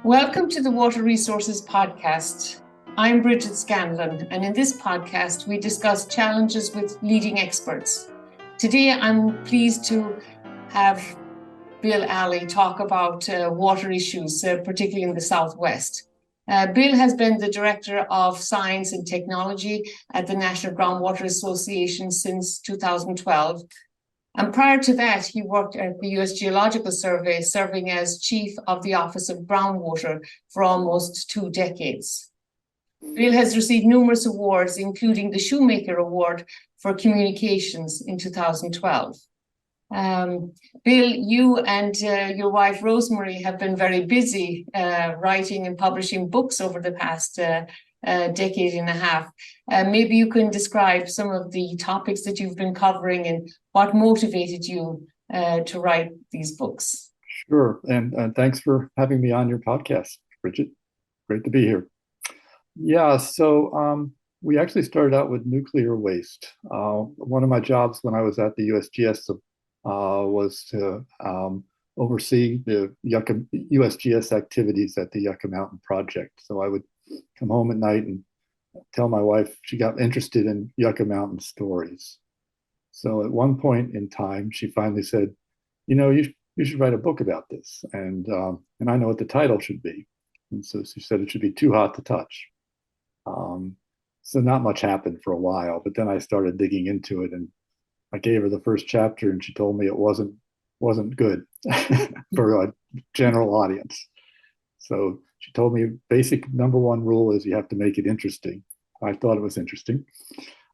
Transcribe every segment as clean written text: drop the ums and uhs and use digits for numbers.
Welcome to the Water Resources Podcast. I'm Bridget Scanlon, and in this podcast, we discuss challenges with leading experts. Today, I'm pleased to have Bill Alley talk about water issues, particularly in the Southwest. Bill has been the Director of Science and Technology at the National Groundwater Association since 2012. And prior to that, he worked at the US Geological Survey, serving as Chief of the Office of Groundwater for almost 2 decades. Bill has received numerous awards, including the Shoemaker Award for Communications in 2012. Bill, you and your wife Rosemary have been very busy writing and publishing books over the past decade and a half. Maybe you can describe some of the topics that you've been covering and what motivated you to write these books. Sure, and thanks for having me on your podcast, Bridget. Great to be here. Yeah, so we actually started out with nuclear waste. One of my jobs when I was at the USGS was to oversee the USGS activities at the Yucca Mountain project. So I would come home at night and tell my wife she got interested in Yucca Mountain stories. So at one point in time, she finally said, you should write a book about this. And I know what the title should be. And so she said it should be Too Hot to Touch. So not much happened for a while, but then I started digging into it and I gave her the first chapter and she told me it wasn't good for a general audience. So she told me basic number one rule is you have to make it interesting. I thought it was interesting.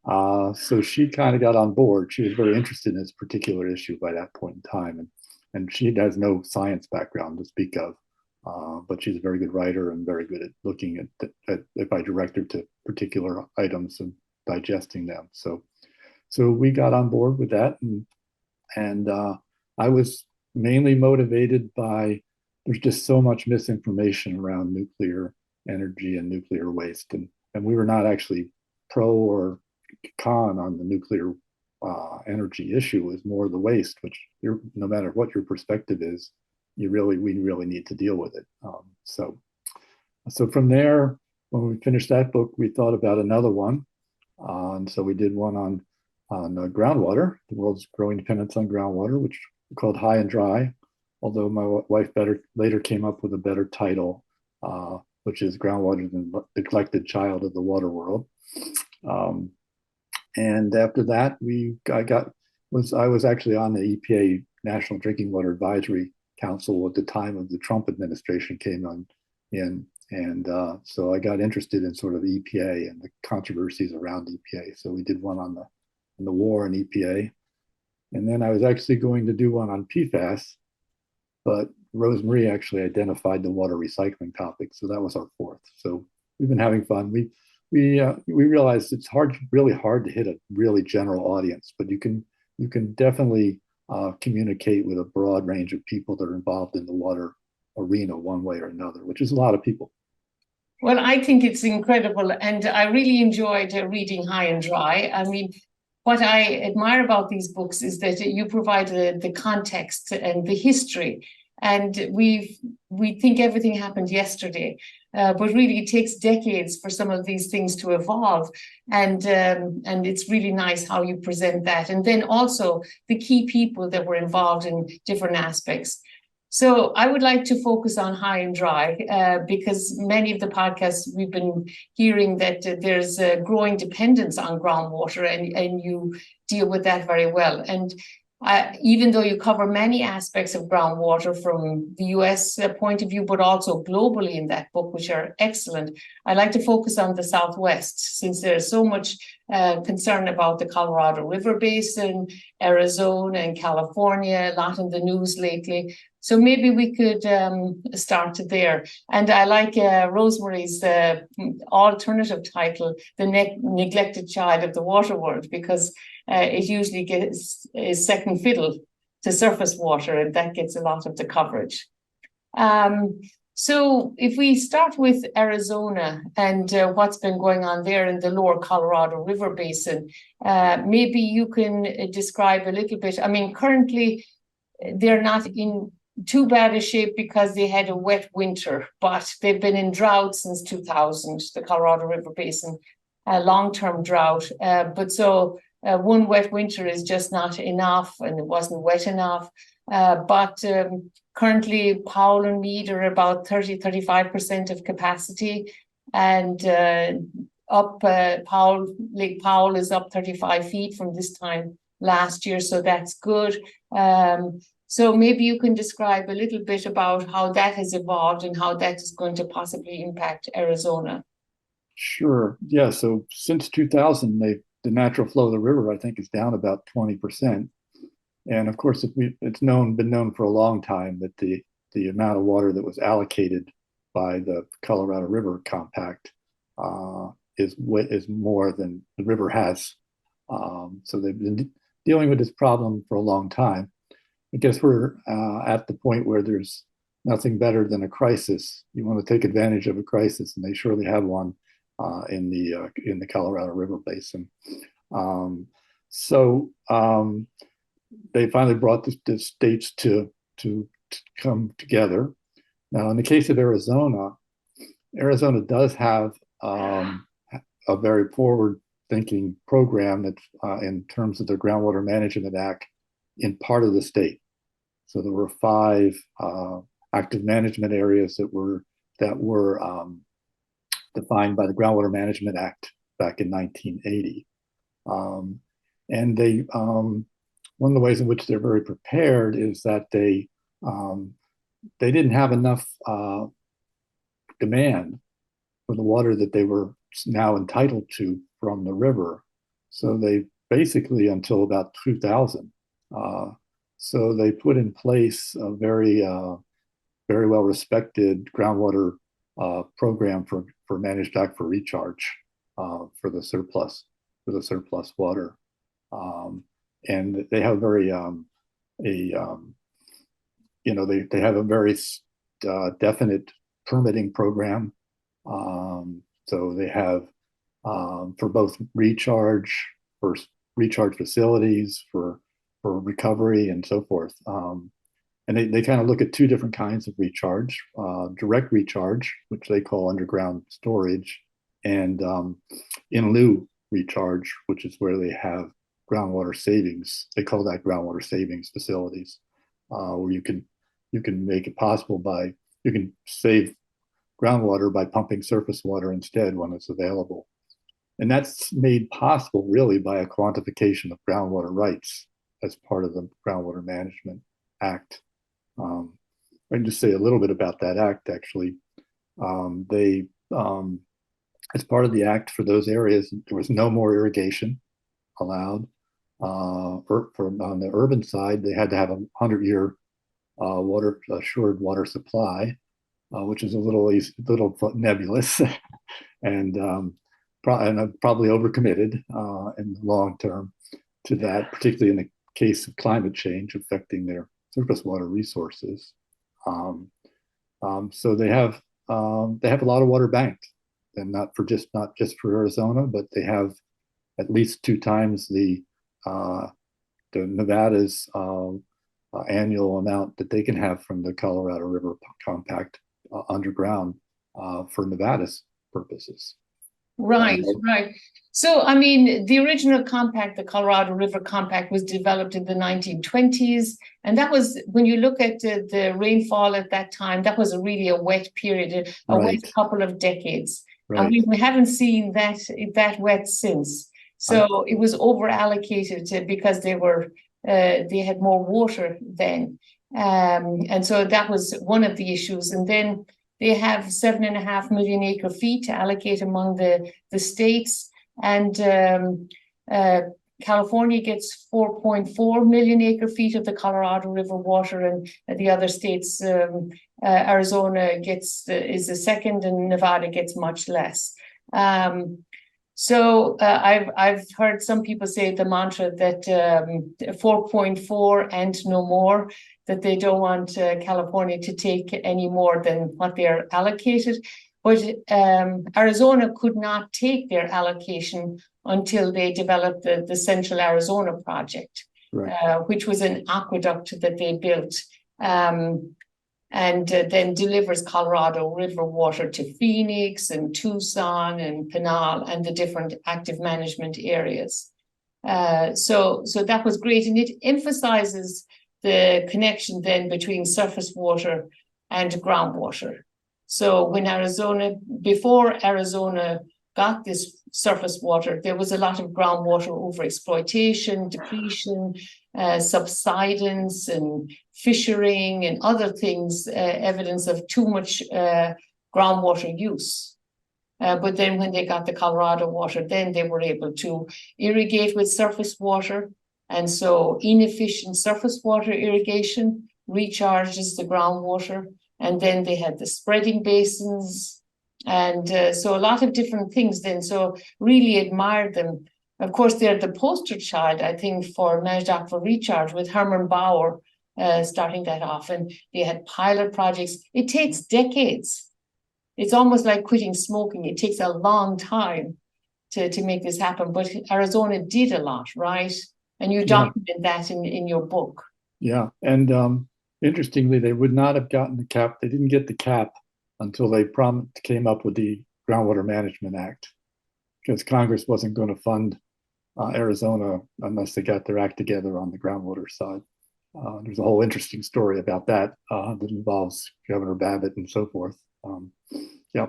So she kind of got on board. She was very interested in this particular issue by that point in time. And she has no science background to speak of, but she's a very good writer and very good at looking at if I direct her to particular items and digesting them. So we got on board with that. And I was mainly motivated by there's just so much misinformation around nuclear energy and nuclear waste. And we were not actually pro or con on the nuclear energy issue. It was more the waste, which no matter what your perspective is, we really need to deal with it. So from there, when we finished that book, we thought about another one. And so we did one on groundwater, the world's growing dependence on groundwater, which we called High and Dry. Although my wife later came up with a better title, which is Groundwater, the Neglected Child of the Water World. And after that, I was actually on the EPA National Drinking Water Advisory Council at the time of the Trump administration came in. And so I got interested in sort of EPA and the controversies around EPA. So we did one on the war in EPA. And then I was actually going to do one on PFAS, but Rosemary actually identified the water recycling topic, so that was our fourth. So we've been having fun. We realized it's really hard to hit a really general audience, but you can definitely communicate with a broad range of people that are involved in the water arena one way or another, which is a lot of people. Well, I think it's incredible, and I really enjoyed reading High and Dry. I mean, what I admire about these books is that you provide the context and the history. And we think everything happened yesterday, but really it takes decades for some of these things to evolve. And it's really nice how you present that. And then also the key people that were involved in different aspects. So I would like to focus on High and Dry because many of the podcasts we've been hearing that there's a growing dependence on groundwater and you deal with that very well. And even though you cover many aspects of groundwater from the US point of view, but also globally in that book, which are excellent, I'd like to focus on the Southwest, since there's so much concern about the Colorado River Basin, Arizona and California, a lot in the news lately. So maybe we could start there. And I like Rosemary's alternative title, The Neglected Child of the Water World, because it usually is second fiddle to surface water, and that gets a lot of the coverage. So if we start with Arizona and what's been going on there in the lower Colorado River Basin, maybe you can describe a little bit. I mean, currently they're not in too bad a shape because they had a wet winter, but they've been in drought since 2000, the Colorado River Basin, a long-term drought. One wet winter is just not enough, and it wasn't wet enough. But currently, Powell and Meade are about 35% of capacity, and Lake Powell is up 35 feet from this time last year, so that's good. So maybe you can describe a little bit about how that has evolved and how that is going to possibly impact Arizona. Sure. Yeah. So since 2000, the natural flow of the river, I think, is down about 20%. And of course, it's been known for a long time that the amount of water that was allocated by the Colorado River Compact is more than the river has. So they've been dealing with this problem for a long time. I guess we're at the point where there's nothing better than a crisis. You want to take advantage of a crisis, and they surely have one in the Colorado River Basin. They finally brought the states to come together. Now, in the case of Arizona does have a very forward-thinking program that's in terms of the Groundwater Management Act in part of the state. So there were 5 active management areas that were defined by the Groundwater Management Act back in 1980. And one of the ways in which they're very prepared is that they didn't have enough demand for the water that they were now entitled to from the river. So they basically, until about 2000, so they put in place a very well respected groundwater program for managed aquifer recharge for the surplus water, and they have very they have a very definite permitting program. So they have for both recharge facilities, for recovery, and so forth. And they kind of look at 2 different kinds of recharge: direct recharge, which they call underground storage, and in lieu recharge, which is where they have groundwater savings. They call that groundwater savings facilities, where you can make it possible you can save groundwater by pumping surface water instead when it's available. And that's made possible really by a quantification of groundwater rights as part of the Groundwater Management Act. I can just say a little bit about that act, actually. As part of the act, for those areas, there was no more irrigation allowed. On the urban side, they had to have a 100-year assured water supply, which is a little nebulous and probably overcommitted in the long term to that, particularly in the case of climate change affecting their surface water resources. So they have a lot of water banked, and not just for Arizona, but they have at least 2 times the Nevada's annual amount that they can have from the Colorado River Compact underground for Nevada's purposes. Right. So, I mean, the original compact, the Colorado River Compact, was developed in the 1920s. And that was, when you look at the rainfall at that time, that was really a wet period, a wet couple of decades. Right. And we haven't seen that wet since. So it was over allocated because they had more water then. And so that was one of the issues. And then they have 7.5 million acre feet to allocate among the states. And California gets 4.4 million acre feet of the Colorado River water, and the other states, Arizona is the second, and Nevada gets much less. So I've heard some people say the mantra that 4.4 and no more, that they don't want California to take any more than what they're allocated. But Arizona could not take their allocation until they developed the Central Arizona project, right. Which was an aqueduct that they built. and then delivers Colorado River water to Phoenix and Tucson and Pinal and the different active management areas. So that was great, and it emphasizes the connection then between surface water and groundwater. So when before Arizona got this surface water, there was a lot of groundwater overexploitation, depletion, subsidence, and fishing, and other things, evidence of too much groundwater use. But then when they got the Colorado water, then they were able to irrigate with surface water. And so inefficient surface water irrigation recharges the groundwater. And then they had the spreading basins. And so a lot of different things then. So really admired them. Of course, they're the poster child, I think, for managed aquifer recharge with Herman Bauer starting that off. And they had pilot projects. It takes decades. It's almost like quitting smoking. It takes a long time to make this happen. But Arizona did a lot, right? And you document that in your book. Yeah. And interestingly, they would not have gotten the cap. They didn't get the cap until they came up with the Groundwater Management Act, because Congress wasn't going to fund Arizona unless they got their act together on the groundwater side. There's a whole interesting story about that that involves Governor Babbitt and so forth. Yeah.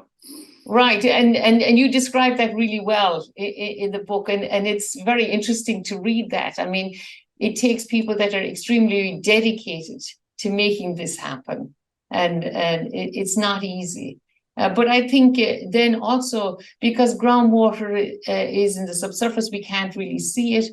Right. And you describe that really well in the book. And it's very interesting to read that. I mean, it takes people that are extremely dedicated to making this happen. And it's not easy. But I think then also, because groundwater is in the subsurface, we can't really see it.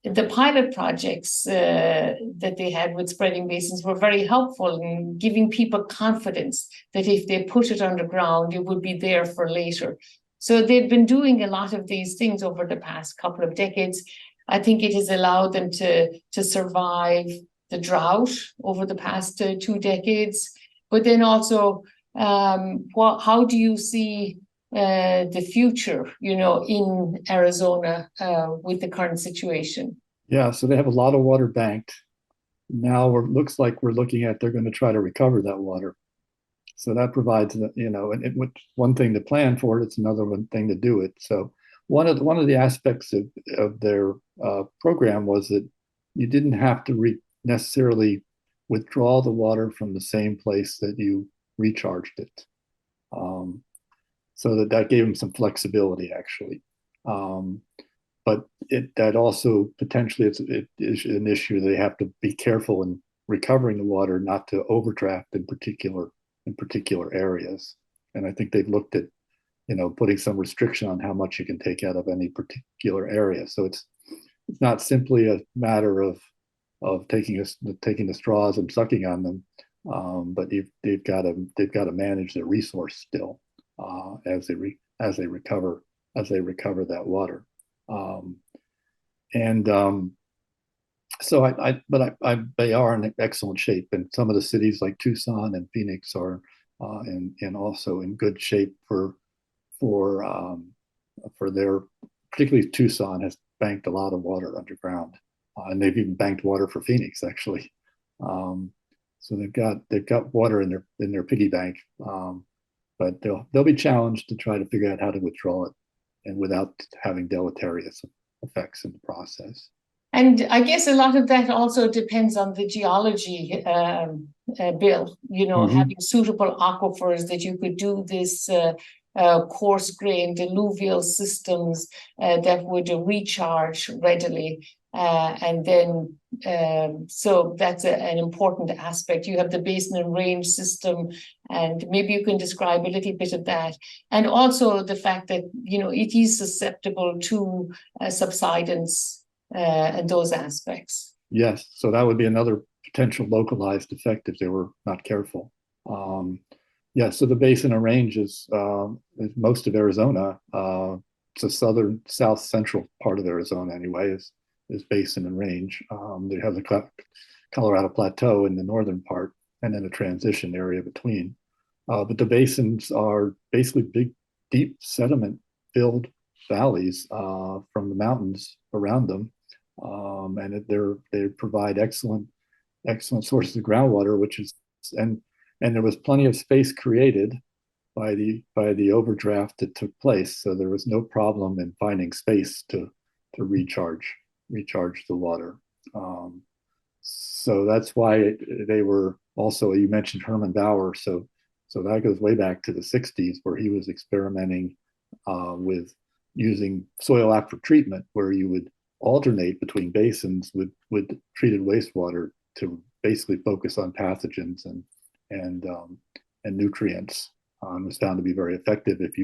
The pilot projects that they had with spreading basins were very helpful in giving people confidence that if they put it underground, it would be there for later. So they've been doing a lot of these things over the past couple of decades. I think it has allowed them to survive the drought over the past 2 decades. But then also, how do you see the future, in Arizona with the current situation? Yeah, so they have a lot of water banked. Now looks like we're looking at they're going to try to recover that water. So that provides, and one thing to plan for it, it's another one thing to do it. So one of the aspects of their program was that you didn't have to necessarily withdraw the water from the same place that you recharged it. So that gave them some flexibility, actually. But that also potentially it is an issue. They have to be careful in recovering the water, not to overdraft in particular areas. And I think they've looked at, putting some restriction on how much you can take out of any particular area. So it's not simply a matter of taking the straws and sucking on them, but they've got to manage their resource still as they recover that water. So they are in excellent shape, and some of the cities like Tucson and Phoenix are and also in good shape for their, particularly Tucson has banked a lot of water underground, and they've even banked water for Phoenix actually. So they've got water in their piggy bank, but they'll be challenged to try to figure out how to withdraw it and without having deleterious effects in the process. And I guess a lot of that also depends on the geology, Bill, having suitable aquifers that you could do this coarse-grained alluvial systems that would recharge readily. And then, so that's an important aspect. You have the basin and range system, and maybe you can describe a little bit of that. And also the fact that, it is susceptible to subsidence and those aspects. Yes, so that would be another potential localized effect if they were not careful. Yeah, so the basin and range is most of Arizona. It's the south central part of Arizona anyway, is basin and range. They have the Colorado Plateau in the northern part, and then a transition area between. But the basins are basically big, deep sediment-filled valleys from the mountains around them, and they provide excellent excellent sources of groundwater, and there was plenty of space created by the overdraft that took place. So there was no problem in finding space to recharge the water. So that's why they were also, you mentioned Herman Bauer. So that goes way back to the 60s, where he was experimenting with using soil aquifer treatment, where you would alternate between basins with treated wastewater to basically focus on pathogens and nutrients. Was found to be very effective if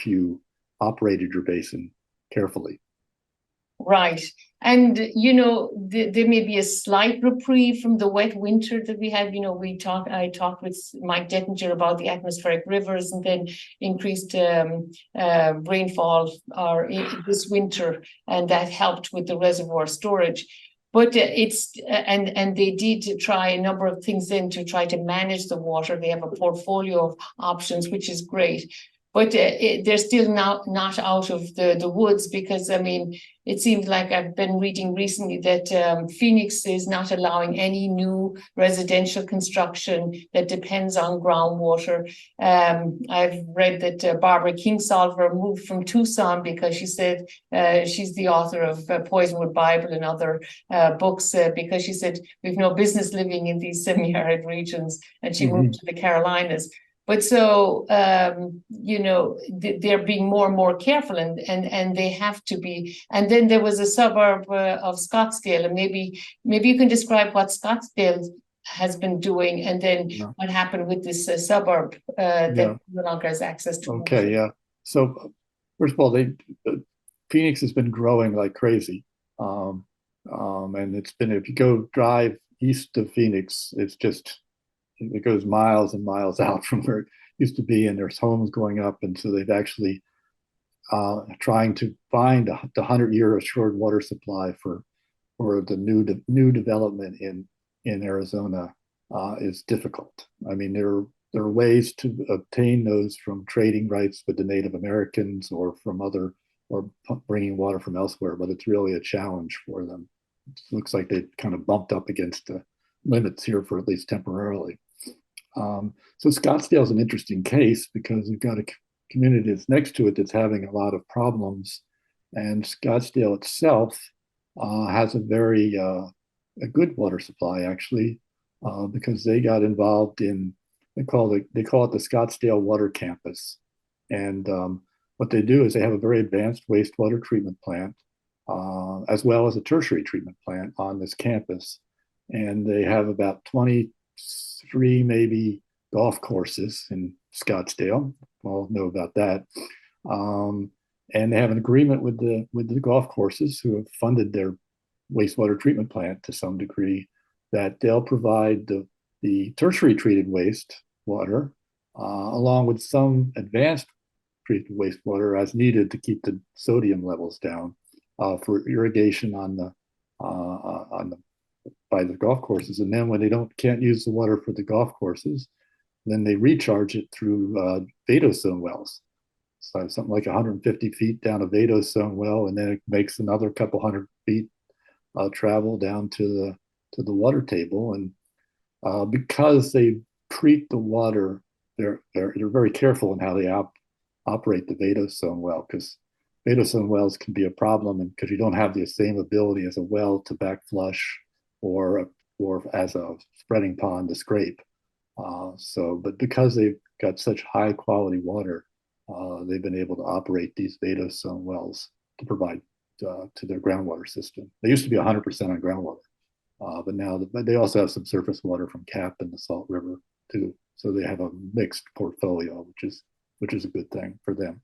you operated your basin carefully. Right. And, there may be a slight reprieve from the wet winter that we had. I talked with Mike Dettinger about the atmospheric rivers and then increased rainfall this winter, and that helped with the reservoir storage. But and they did try a number of things then to try to manage the water. They have a portfolio of options, which is great. But they're still not out of the woods, because, it seems like I've been reading recently that Phoenix is not allowing any new residential construction that depends on groundwater. I've read that Barbara Kingsolver moved from Tucson because she said she's the author of Poisonwood Bible and other books, because she said we've no business living in these semi-arid regions, and she moved to the Carolinas. But so, they're being more and more careful, and they have to be. And then there was a suburb of Scottsdale, and maybe you can describe what Scottsdale has been doing, and then what happened with this suburb that no longer has access to. Okay, yeah. So first of all, Phoenix has been growing like crazy, and it's been, if you go drive east of Phoenix, it goes miles and miles out from where it used to be, and there's homes going up, and so they've actually trying to find the 100-year assured water supply for the new development in Arizona is difficult. There are ways to obtain those from trading rights with the Native Americans or bringing water from elsewhere, but it's really a challenge for them. It looks like they kind of bumped up against the limits here for at least temporarily. So Scottsdale is an interesting case because we've got a community that's next to it that's having a lot of problems, and Scottsdale itself has a very a good water supply actually, because they got involved in they call it the Scottsdale Water Campus, and what they do is they have a very advanced wastewater treatment plant, as well as a tertiary treatment plant on this campus, and they have about 23 maybe golf courses in Scottsdale. We'll know about that. And they have an agreement with the golf courses, who have funded their wastewater treatment plant to some degree, that they'll provide the tertiary treated waste water, along with some advanced treated wastewater as needed to keep the sodium levels down, for irrigation by the golf courses. And then when they can't use the water for the golf courses, then they recharge it through vadostone wells. So something like 150 feet down a vadostone well, and then it makes another couple hundred feet travel down to the water table. And because they treat the water, they're very careful in how they operate the vadostone well, because vadostone wells can be a problem, and because you don't have the same ability as a well to backflush or as a spreading pond to scrape. But because they've got such high quality water, they've been able to operate these vadostone wells to provide to their groundwater system. They used to be 100% on groundwater, but they also have some surface water from Cap and the Salt River too. So they have a mixed portfolio, which is a good thing for them.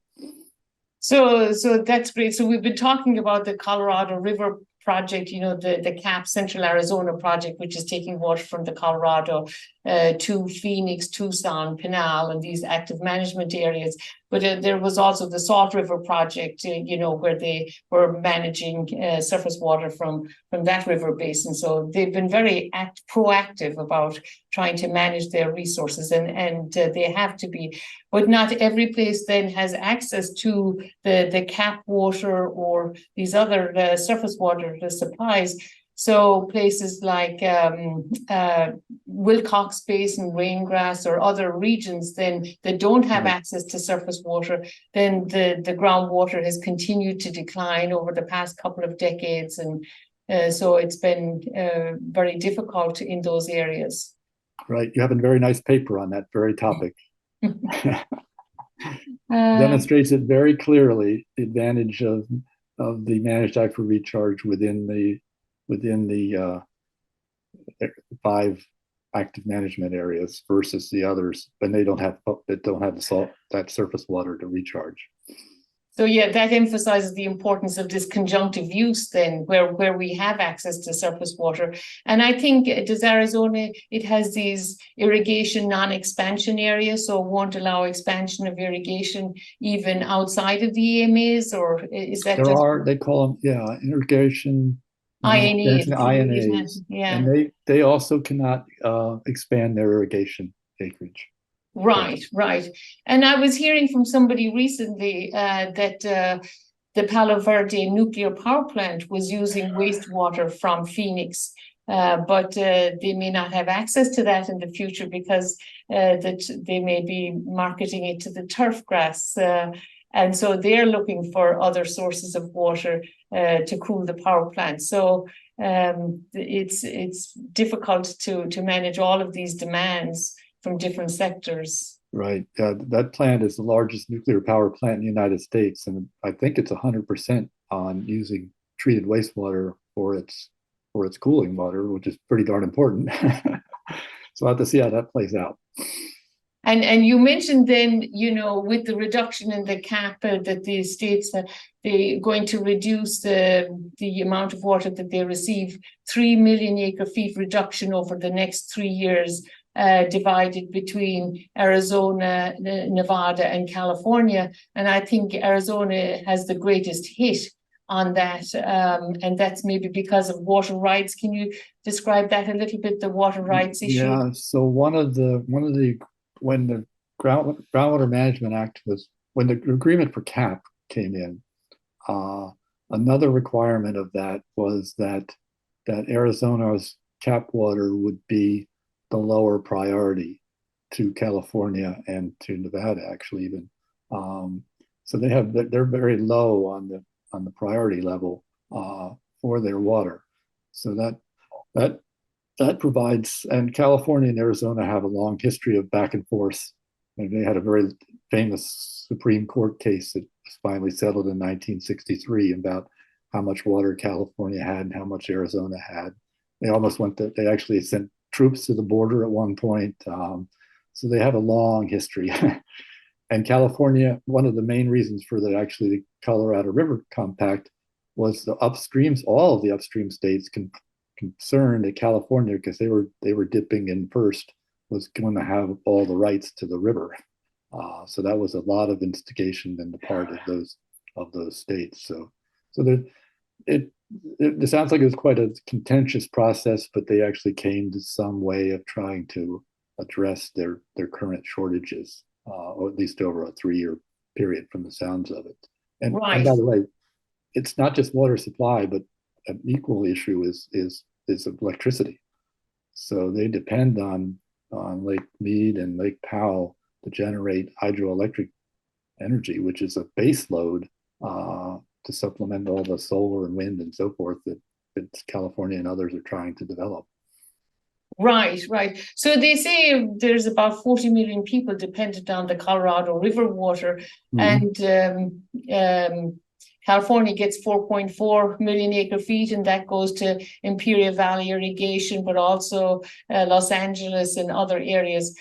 So that's great. So we've been talking about the Colorado River project, the CAP Central Arizona project, which is taking water from the Colorado to Phoenix, Tucson, Pinal, and these active management areas. But there was also the Salt River project, where they were managing surface water from that river basin. So they've been very proactive about trying to manage their resources, and they have to be. But not every place then has access to the CAP water or these other surface water supplies. So places like Wilcox Basin, Raingrass, or other regions then that don't have access to surface water, then the groundwater has continued to decline over the past couple of decades. And so it's been very difficult in those areas. Right. You have a very nice paper on that very topic. Demonstrates it very clearly, the advantage of the managed aquifer recharge within the 5 active management areas versus the others, and they don't have the salt, that surface water to recharge. So yeah, that emphasizes the importance of this conjunctive use then, where we have access to surface water. And I think, does Arizona, it has these irrigation non-expansion areas, so it won't allow expansion of irrigation even outside of the EMAs, or is that they call them, irrigation INAs, yeah. And they also cannot expand their irrigation acreage. Right. And I was hearing from somebody recently that the Palo Verde nuclear power plant was using wastewater from Phoenix, but they may not have access to that in the future because that they may be marketing it to the turf grass. And so they're looking for other sources of water to cool the power plant. So it's difficult to manage all of these demands from different sectors. Right. That plant is the largest nuclear power plant in the United States, and I think it's 100% on using treated wastewater for its cooling water, which is pretty darn important. So I'll have to see how that plays out. And you mentioned then, with the reduction in the cap that the states they're going to reduce the amount of water that they receive, 3 million acre feet reduction over the next 3 years. Divided between Arizona, Nevada, and California. And I think Arizona has the greatest hit on that. And that's maybe because of water rights. Can you describe that a little bit, the water rights issue? Yeah, so when the Groundwater Management Act when the agreement for CAP came in, another requirement of that was that Arizona's CAP water would be the lower priority to California and to Nevada, actually, even. So they're very low on the priority level for their water. So that provides, and California and Arizona have a long history of back and forth. And they had a very famous Supreme Court case that was finally settled in 1963 about how much water California had and how much Arizona had. They actually sent troops to the border at one point. So they have a long history. And California, one of the main reasons for the Colorado River Compact was the upstreams, all of the upstream states concerned that California, because they were dipping in first, was going to have all the rights to the river. So that was a lot of instigation on the part of those states. So it sounds like it was quite a contentious process, but they actually came to some way of trying to address their current shortages, or at least over a 3-year period from the sounds of it. And by the way, it's not just water supply, but an equal issue is electricity. So they depend on Lake Mead and Lake Powell to generate hydroelectric energy, which is a base load to supplement all the solar and wind and so forth that California and others are trying to develop. Right. So they say there's about 40 million people dependent on the Colorado River water, and California gets 4.4 million acre feet, and that goes to Imperial Valley irrigation, but also Los Angeles and other areas.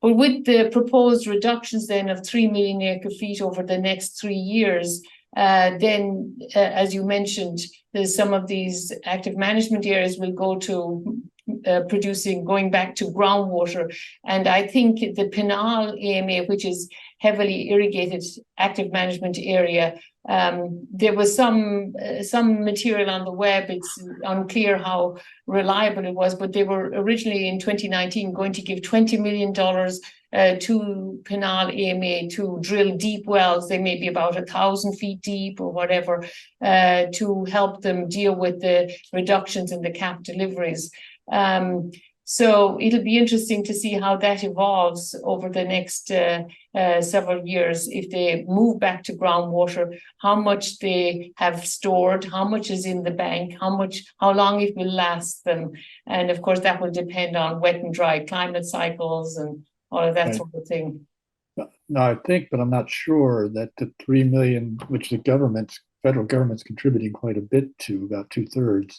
But with the proposed reductions then of 3 million acre feet over the next 3 years, then, as you mentioned, some of these active management areas will go to going back to groundwater. And I think the Pinal AMA, which is heavily irrigated active management area, There was some material on the web. It's unclear how reliable it was, but they were originally in 2019 going to give $20 million to Penal AMA to drill deep wells. They may be about 1,000 feet deep or whatever, to help them deal with the reductions in the cap deliveries. So it'll be interesting to see how that evolves over the next several years. If they move back to groundwater, how much they have stored, how much is in the bank, how long it will last them. And of course, that will depend on wet and dry climate cycles and all of that sort of thing. No, I think, but I'm not sure that the 3 million, which the federal government's contributing quite a bit to, about 2/3,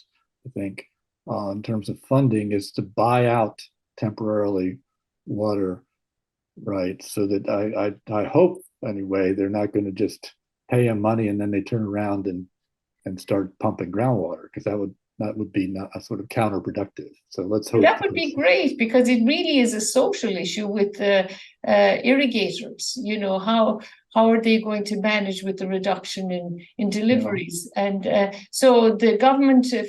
I think, in terms of funding, is to buy out temporarily water, right? So that I hope anyway they're not going to just pay them money and then they turn around and start pumping groundwater, because that would be not a sort of counterproductive. So let's hope that would be great, because it really is a social issue with the irrigators. You know, how are they going to manage with the reduction in deliveries? Yeah. And so the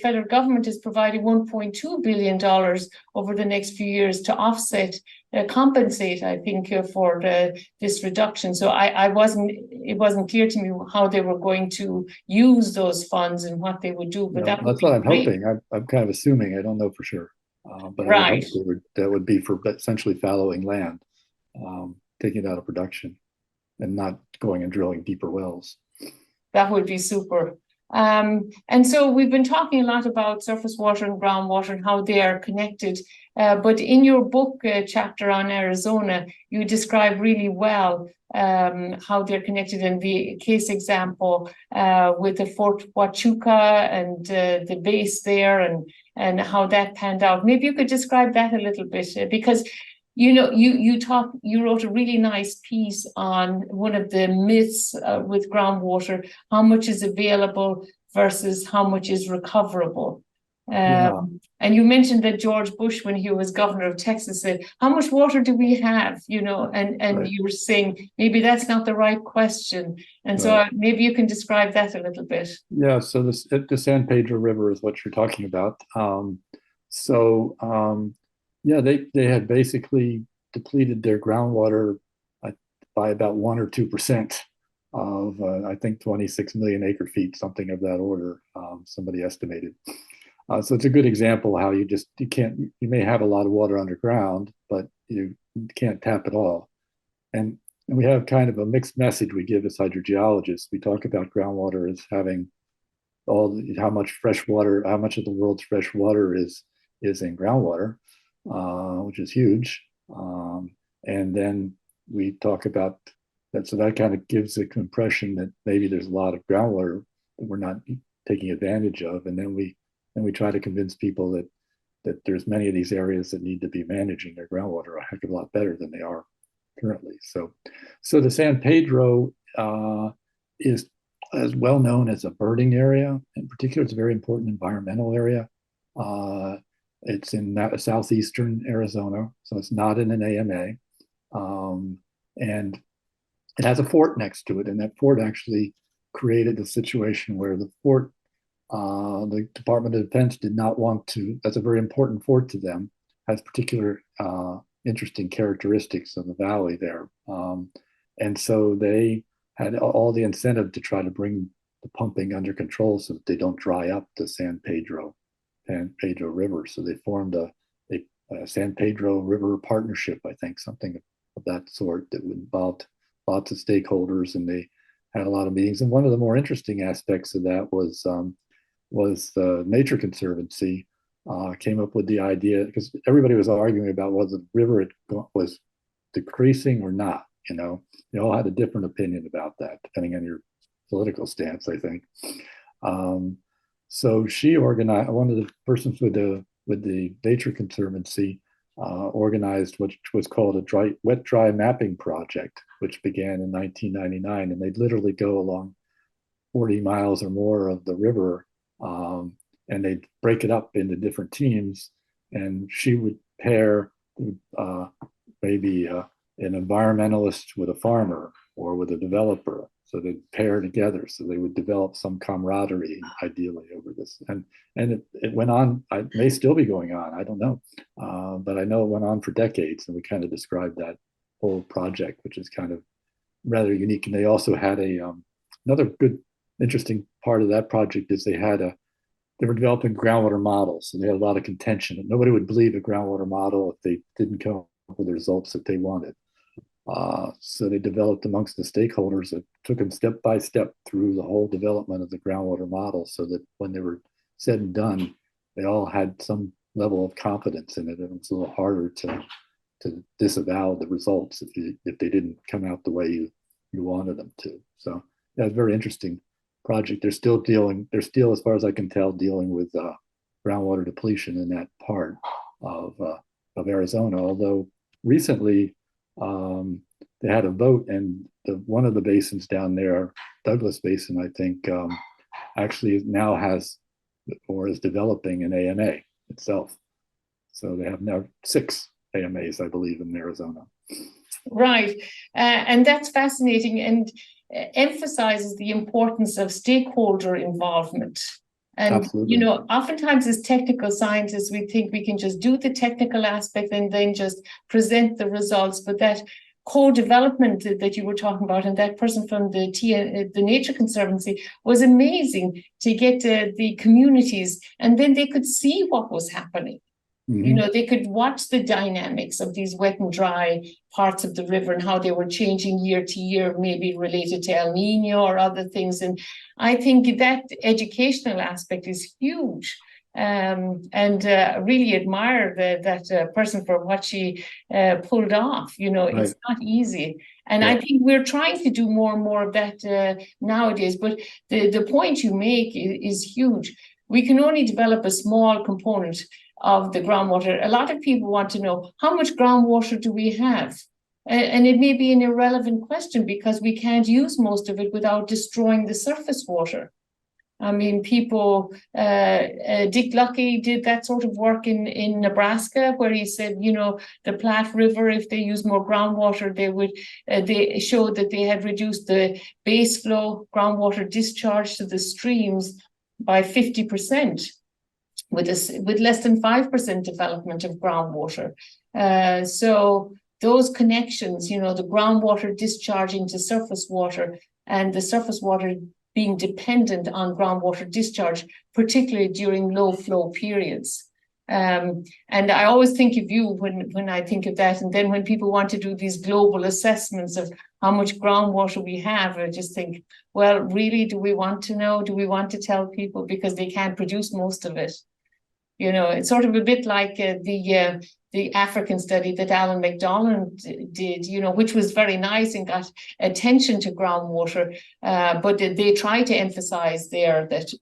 federal government is providing $1.2 billion over the next few years to offset, compensate, I think, for this reduction. So it wasn't clear to me how they were going to use those funds and what they would do. But that's what I'm hoping. I'm kind of assuming. I don't know for sure. But right. I hope that would be for essentially fallowing land, taking it out of production, and not going and drilling deeper wells. That would be super. And so we've been talking a lot about surface water and groundwater and how they are connected. But in your book chapter on Arizona, you describe really well how they're connected, in the case example with the Fort Huachuca and the base there, and how that panned out. Maybe you could describe that a little bit, because you know, you wrote a really nice piece on one of the myths with groundwater, how much is available versus how much is recoverable. And you mentioned that George Bush, when he was governor of Texas, said, how much water do we have? You know, and right. You were saying, maybe that's not the right question. And right. So maybe you can describe that a little bit. Yeah, so the San Pedro River is what you're talking about. Yeah, they had basically depleted their groundwater by about 1 or 2% of, I think, 26 million acre feet, something of that order, somebody estimated. So it's a good example how you may have a lot of water underground, but you can't tap it all. And we have kind of a mixed message we give as hydrogeologists. We talk about groundwater as having how much of the world's fresh water is in groundwater, which is huge. And then we talk about that, so that kind of gives the impression that maybe there's a lot of groundwater that we're not taking advantage of. And then we try to convince people that there's many of these areas that need to be managing their groundwater a heck of a lot better than they are currently. So the San Pedro is as well known as a birding area. In particular, it's a very important environmental area. It's in southeastern Arizona, so it's not in an AMA. And it has a fort next to it, and that fort actually created a situation where the fort, the Department of Defense did not want to, that's a very important fort to them, has particular interesting characteristics of the valley there. And so they had all the incentive to try to bring the pumping under control so that they don't dry up the San Pedro River. So they formed a San Pedro River Partnership, I think, something of that sort, that involved lots of stakeholders, and they had a lot of meetings. And one of the more interesting aspects of that was the Nature Conservancy came up with the idea, because everybody was arguing about whether the river was decreasing or not. You know, they all had a different opinion about that, depending on your political stance, I think. So she organized, one of the persons with the Nature Conservancy organized what was called a wet-dry mapping project, which began in 1999, and they'd literally go along 40 miles or more of the river, and they'd break it up into different teams, and she would pair maybe an environmentalist with a farmer or with a developer. So they'd pair together. So they would develop some camaraderie, ideally, over this. And it went on. It may still be going on. I don't know, but I know it went on for decades. And we kind of described that whole project, which is kind of rather unique. And they also had another good, interesting part of that project is they were developing groundwater models, and they had a lot of contention. Nobody would believe a groundwater model if they didn't come up with the results that they wanted. So they developed amongst the stakeholders. It took them step by step through the whole development of the groundwater model, so that when they were said and done, they all had some level of confidence in it. And it's a little harder to disavow the results if they didn't come out the way you wanted them to. So yeah, it's very interesting project. They're still, as far as I can tell, dealing with groundwater depletion in that part of Arizona. Although recently they had a vote, and one of the basins down there, Douglas Basin, I think, actually now has or is developing an AMA itself. So they have now 6 AMAs, I believe, in Arizona. Right. And that's fascinating and emphasizes the importance of stakeholder involvement. And, Absolutely. Oftentimes as technical scientists, we think we can just do the technical aspect and then just present the results. But that co-development that you were talking about, and that person from the Nature Conservancy, was amazing to get the communities, and then they could see what was happening. Mm-hmm. They could watch the dynamics of these wet and dry parts of the river and how they were changing year to year, maybe related to El Nino or other things. And I think that educational aspect is huge. And really admire that person for what she pulled off. Right. It's not easy. And I think we're trying to do more and more of that nowadays. But the point you make is huge. We can only develop a small component of the groundwater. A lot of people want to know, how much groundwater do we have? And it may be an irrelevant question because we can't use most of it without destroying the surface water. I mean, people, Dick Luckey did that sort of work in Nebraska, where he said, the Platte River, if they use more groundwater, they showed that they had reduced the base flow groundwater discharge to the streams by 50%. With less than 5% development of groundwater. So those connections, the groundwater discharging to surface water and the surface water being dependent on groundwater discharge, particularly during low flow periods. And I always think of you when I think of that. And then when people want to do these global assessments of how much groundwater we have, I just think, well, really, do we want to know? Do we want to tell people? Because they can't produce most of it. It's sort of a bit like the African study that Alan MacDonald did, which was very nice and got attention to groundwater. But they try to emphasize there that,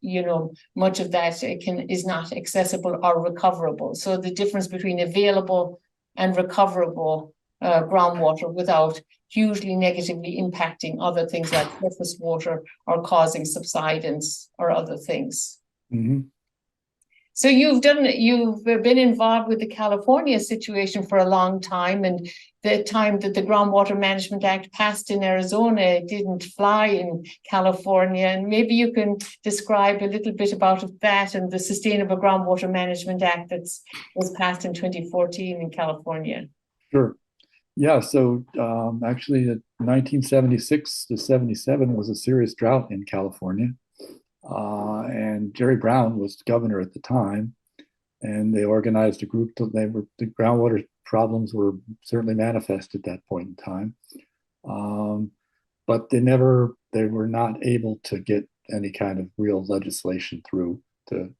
much of that is not accessible or recoverable. So the difference between available and recoverable groundwater without hugely negatively impacting other things like surface water or causing subsidence or other things. Mm-hmm. So you've been involved with the California situation for a long time, and the time that the Groundwater Management Act passed in Arizona, it didn't fly in California. And maybe you can describe a little bit about that and the Sustainable Groundwater Management Act that was passed in 2014 in California. Sure. Yeah, so actually 1976 to 77 was a serious drought in California. And Jerry Brown was governor at the time, and they organized a group. The groundwater problems were certainly manifest at that point in time, but they were not able to get any kind of real legislation through to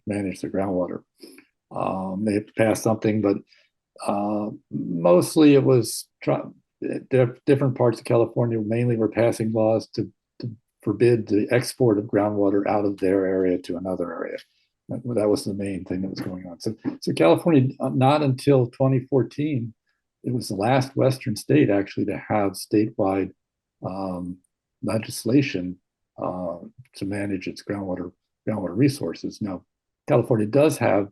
manage the groundwater. They passed something, but mostly it was different parts of California mainly were passing laws to forbid the export of groundwater out of their area to another area. That was the main thing that was going on. So California, not until 2014, it was the last Western state actually to have statewide legislation to manage its groundwater resources. Now, California does have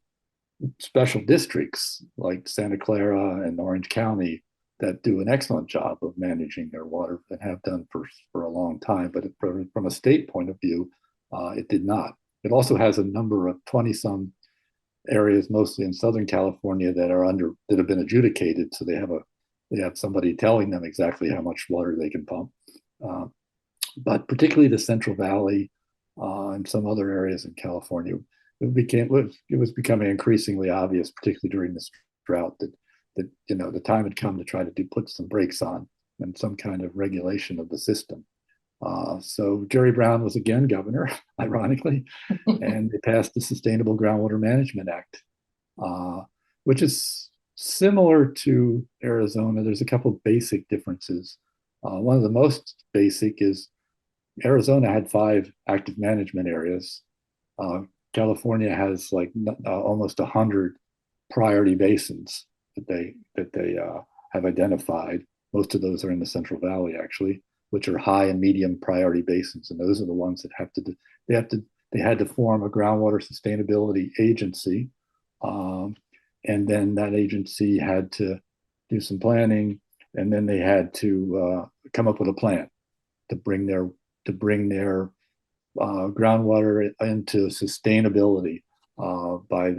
special districts like Santa Clara and Orange County that do an excellent job of managing their water and have done for a long time. But from a state point of view, it did not. It also has a number of 20-some areas, mostly in Southern California, that have been adjudicated. So they have somebody telling them exactly how much water they can pump. But particularly the Central Valley and some other areas in California, it was becoming increasingly obvious, particularly during this drought, that the time had come to try to put some brakes on and some kind of regulation of the system. So Jerry Brown was again governor, ironically, and they passed the Sustainable Groundwater Management Act, which is similar to Arizona. There's a couple of basic differences. One of the most basic is Arizona had 5 active management areas. California has like almost 100 priority basins that they have identified. Most of those are in the Central Valley, actually, which are high and medium priority basins, and those are the ones that they had to form a groundwater sustainability agency, and then that agency had to do some planning, and then they had to come up with a plan to bring their groundwater into sustainability by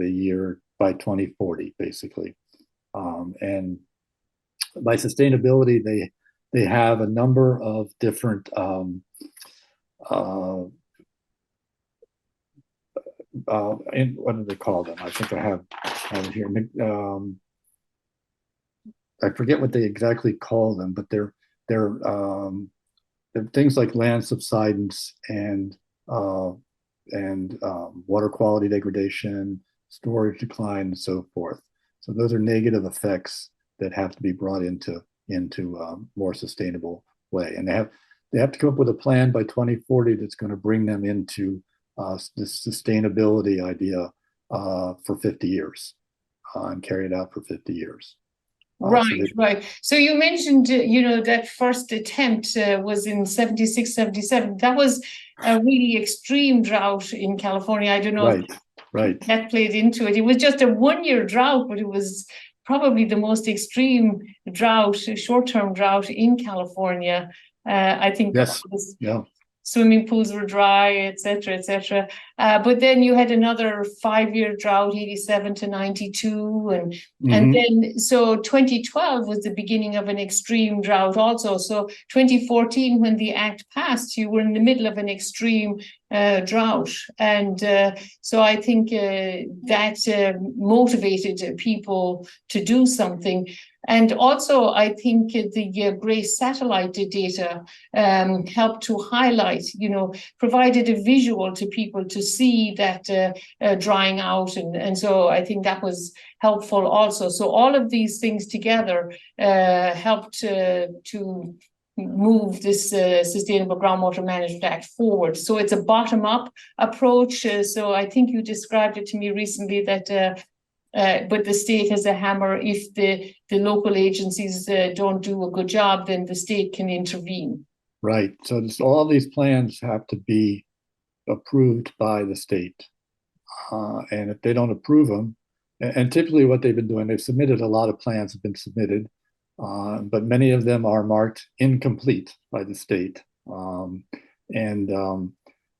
2040, basically. And by sustainability, they have a number of different what do they call them? I think I have it here. I forget what they exactly call them, but they're things like land subsidence and water quality degradation, storage decline, and so forth. So those are negative effects that have to be brought into more sustainable way, and they have to come up with a plan by 2040 that's going to bring them into this sustainability idea for 50 years and carry it out for 50 years. Right. So you mentioned, that first attempt was in 76, 77. That was a really extreme drought in California. I don't know if that played into it. It was just a 1-year drought, but it was probably the most extreme drought, short-term drought in California. I think yes, yeah. Swimming pools were dry, etc., etc. But then you had another 5-year drought, 87 to 92, and then so 2012 was the beginning of an extreme drought also. So 2014, when the act passed, you were in the middle of an extreme drought, and so I think that motivated people to do something. And also, I think the GRACE satellite data helped to highlight, provided a visual to people to see that drying out. And so I think that was helpful also. So all of these things together helped to move this Sustainable Groundwater Management Act forward. So it's a bottom-up approach. So I think you described it to me recently that but the state has a hammer. If the local agencies don't do a good job, then the state can intervene. Right. So all these plans have to be approved by the state. And if they don't approve them, and typically what they've been doing, they've submitted a lot of plans have been submitted, but many of them are marked incomplete by the state. And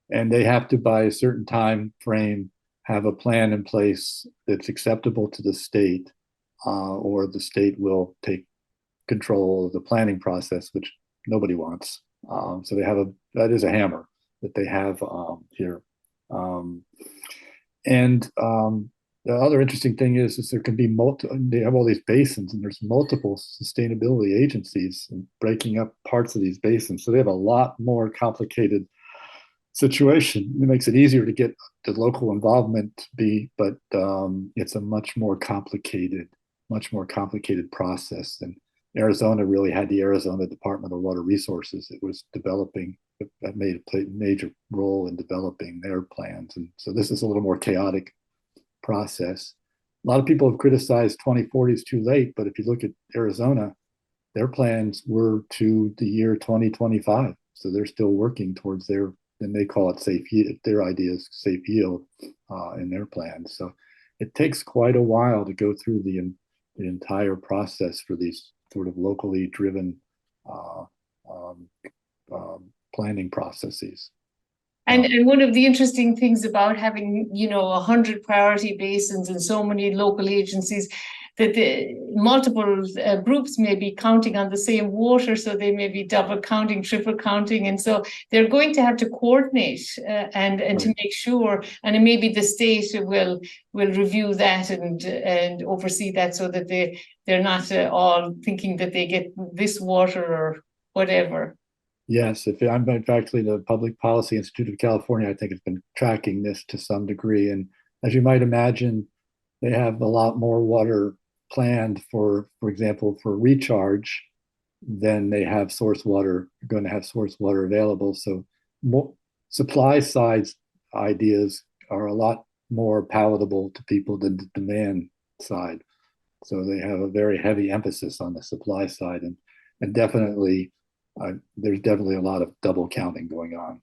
they have to, by a certain time frame, have a plan in place that's acceptable to the state, or the state will take control of the planning process, which nobody wants. So that is a hammer that they have here. The other interesting thing is there can be they have all these basins, and there's multiple sustainability agencies breaking up parts of these basins. So they have a lot more complicated situation. It makes it easier to get the local involvement but it's a much more complicated process. And Arizona really had the Arizona Department of Water Resources. It was developing, that made a major role in developing their plans. And so this is a little more chaotic process. A lot of people have criticized 2040 is too late, but if you look at Arizona, their plans were to the year 2025. So they're still working towards and they call it safe yield. Their idea is safe yield in their plans. So it takes quite a while to go through the entire process for these sort of locally driven uh, um, planning processes. And one of the interesting things about having, 100 priority basins and so many local agencies, that the multiple groups may be counting on the same water, so they may be double counting, triple counting, and so they're going to have to coordinate and Right. to make sure, and maybe the state will review that and oversee that, so that they're not all thinking that they get this water or whatever. Yes, if I'm actually the Public Policy Institute of California, I think it's been tracking this to some degree. And as you might imagine, they have a lot more water planned for example, for recharge than they have source water, going to have source water available. So more supply side ideas are a lot more palatable to people than the demand side. So they have a very heavy emphasis on the supply side, and definitely there's definitely a lot of double counting going on.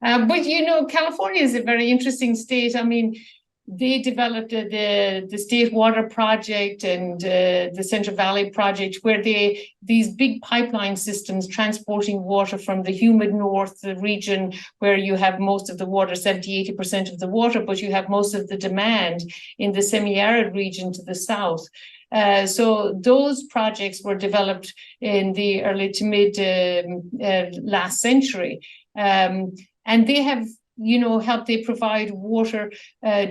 But California is a very interesting state. I mean, they developed the State Water Project and the Central Valley Project, where these big pipeline systems transporting water from the humid north, the region where you have most of the water, 70-80% of the water, but you have most of the demand in the semi-arid region to the south. So those projects were developed in the early to mid last century. And they have, helped they provide water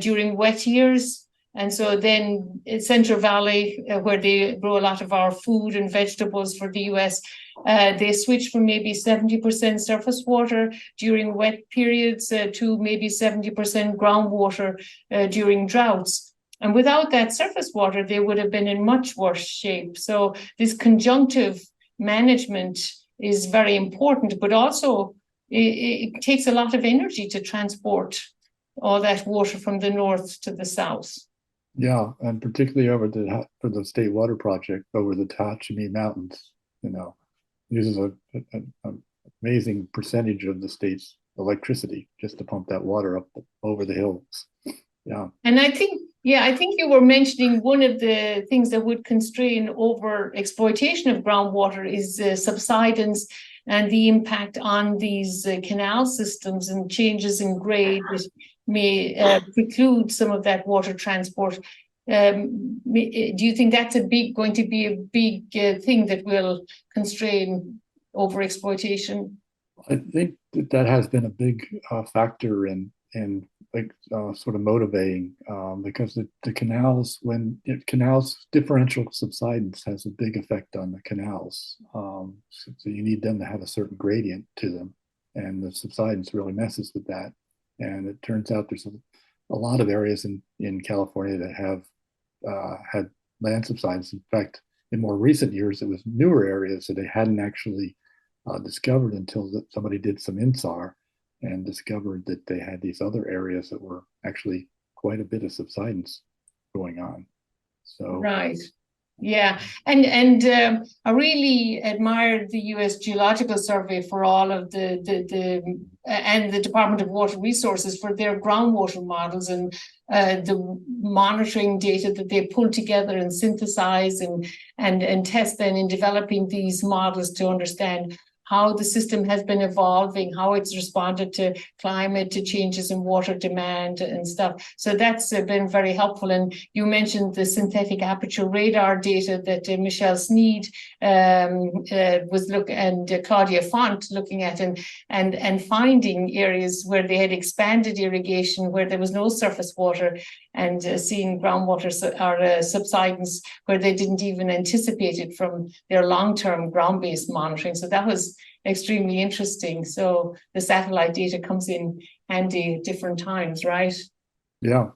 during wet years. And so then in Central Valley, where they grow a lot of our food and vegetables for the US, they switch from maybe 70% surface water during wet periods to maybe 70% groundwater during droughts. And without that surface water, they would have been in much worse shape. So this conjunctive management is very important, but also it takes a lot of energy to transport all that water from the north to the south. Yeah, and particularly for the State Water Project over the Tehachapi Mountains, uses an amazing percentage of the state's electricity just to pump that water up over the hills. Yeah. And I think you were mentioning one of the things that would constrain over exploitation of groundwater is subsidence and the impact on these canal systems and changes in grade that may preclude some of that water transport. Do you think that's going to be a big thing that will constrain over exploitation? I think that has been a big factor in sort of motivating because the canals, differential subsidence has a big effect on the canals. So you need them to have a certain gradient to them, and the subsidence really messes with that. And it turns out there's a lot of areas in California that have had land subsidence. In fact, in more recent years, it was newer areas that they hadn't actually discovered until somebody did some INSAR and discovered that they had these other areas that were actually quite a bit of subsidence going on. So right, yeah, and I really admired the US Geological Survey for all of and the Department of Water Resources for their groundwater models and the monitoring data that they pull together and synthesize and test then in developing these models to understand how the system has been evolving, how it's responded to climate, to changes in water demand and stuff. So that's been very helpful. And you mentioned the synthetic aperture radar data that Michelle Sneed was looking, and Claudia Font looking at, and finding areas where they had expanded irrigation, where there was no surface water, and seeing groundwater or subsidence where they didn't even anticipate it from their long-term ground-based monitoring. So that was extremely interesting. So the satellite data comes in handy at different times, right? Yeah.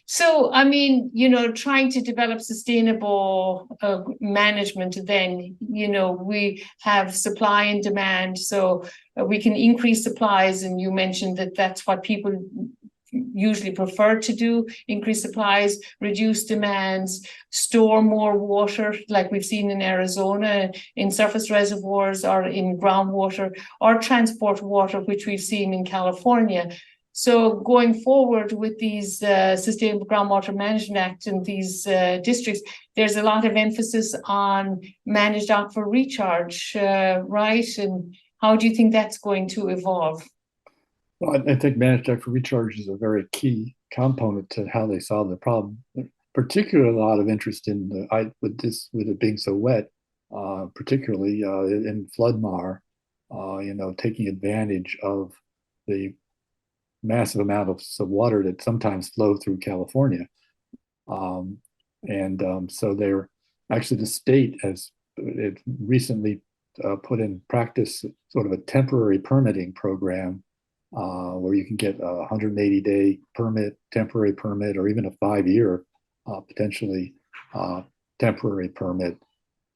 So, I mean, trying to develop sustainable management, then, we have supply and demand. So we can increase supplies. And you mentioned that that's what people usually prefer to do: increase supplies, reduce demands, store more water, like we've seen in Arizona, in surface reservoirs or in groundwater, or transport water, which we've seen in California. So going forward with these Sustainable Groundwater Management Act and these districts, there's a lot of emphasis on managed aquifer recharge, right? And how do you think that's going to evolve? Well, I think managed aquifer recharge is a very key component to how they solve the problem. Particularly, a lot of interest in with it being so wet, particularly in flood mar, taking advantage of the massive amount of water that sometimes flow through California. So they're actually, the state has it recently put in practice sort of a temporary permitting program where you can get a 180-day permit, temporary permit, or even a 5-year potentially temporary permit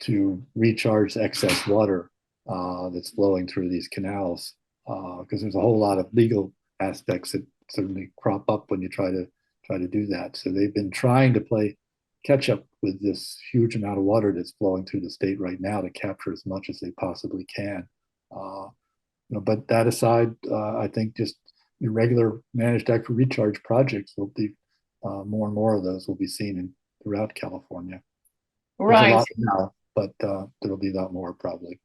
to recharge excess water that's flowing through these canals, because there's a whole lot of legal aspects that certainly crop up when you try to do that. So they've been trying to play catch up with this huge amount of water that's flowing through the state right now to capture as much as they possibly can. But that aside, I think just your regular managed aquifer recharge projects will be more and more of those will be seen throughout California. There's a Right. lot now, but there'll be a lot more probably.